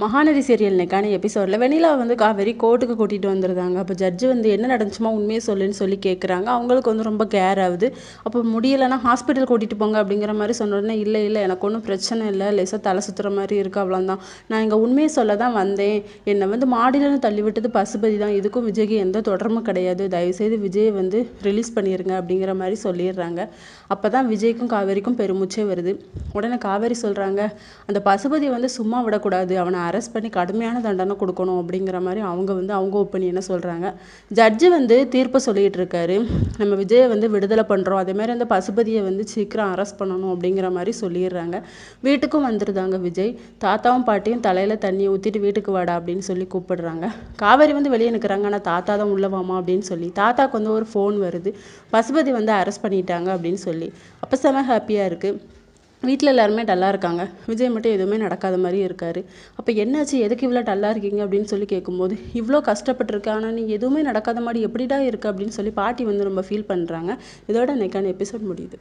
Mahanadi serial இன்னைக்கான எபிசோடில் வெண்ணிலா வந்து காவேரி கோர்ட்டுக்கு கூட்டிகிட்டு வந்துருந்தாங்க. அப்போ ஜட்ஜு வந்து என்ன நடந்துச்சுமா உண்மையை சொல்லுன்னு சொல்லி கேட்குறாங்க. அவங்களுக்கு வந்து ரொம்ப கேர் ஆகுது. அப்போ முடியலைன்னா ஹாஸ்பிட்டல் கூட்டிகிட்டு போங்க அப்படிங்கிற மாதிரி சொன்ன உடனே இல்லை எனக்கு ஒன்றும் பிரச்சனை இல்லை, லேசாக தலை சுற்றுற மாதிரி இருக்குது, அவ்வளோதான், நான் இங்கே உண்மையை சொல்ல தான் வந்தேன், என்னை வந்து மாடியிலன்னு தள்ளி விட்டது பசுபதி தான், இதுக்கும் விஜய்க்கு எந்த தொடர்பும் கிடையாது, தயவுசெய்து விஜயை வந்து ரிலீஸ் பண்ணிடுங்க அப்படிங்கிற மாதிரி சொல்லிடுறாங்க. அப்போ தான் விஜய்க்கும் காவேரிக்கும் பெருமூச்சே வருது. உடனே காவேரி சொல்கிறாங்க, அந்த பசுபதி வந்து சும்மா விடக்கூடாது, அவனை அரெஸ்ட் பண்ணி கடுமையான தண்டனை கொடுக்கணும் அப்படிங்கிற மாதிரி அவங்க ஒப்பீனியனை சொல்கிறாங்க. ஜட்ஜு வந்து தீர்ப்பு சொல்லிகிட்டு இருக்காரு, நம்ம விஜயை வந்து விடுதலை பண்ணுறோம், அதேமாதிரி அந்த பசுபதியை வந்து சீக்கிரம் அரெஸ்ட் பண்ணணும் அப்படிங்கிற மாதிரி சொல்லிடுறாங்க. வீட்டுக்கும் வந்துருந்தாங்க விஜய். தாத்தாவும் பாட்டியும் தலையில் தண்ணியை ஊற்றிட்டு வீட்டுக்கு வாடா அப்படின்னு சொல்லி கூப்பிடுறாங்க. காவேரி வந்து வெளியே நிற்கிறாங்க, ஆனால் தாத்தா தான் உள்ளவாமா அப்படின்னு சொல்லி. தாத்தாக்கு வந்து ஒரு ஃபோன் வருது, பசுபதி வந்து அரெஸ்ட் பண்ணிட்டாங்க அப்படின்னு சொல்லி. அப்போ செம ஹாப்பியாக இருக்குது. வீட்டில் எல்லாருமே டல்லாக இருக்காங்க. விஜய் மட்டும் எதுவுமே நடக்காத மாதிரி இருக்கார். அப்போ என்னாச்சு, எதுக்கு இவ்வளோ டல்லாக இருக்கீங்க அப்படின்னு சொல்லி கேட்கும்போது, இவ்வளோ கஷ்டப்பட்டுருக்க ஆனால் நீ எதுவுமே நடக்காத மாதிரி எப்படிடா இருக்குது அப்படின்னு சொல்லி பாட்டி வந்து ரொம்ப ஃபீல் பண்ணுறாங்க. இதோட இன்னைக்கான எபிசோட் முடியுது.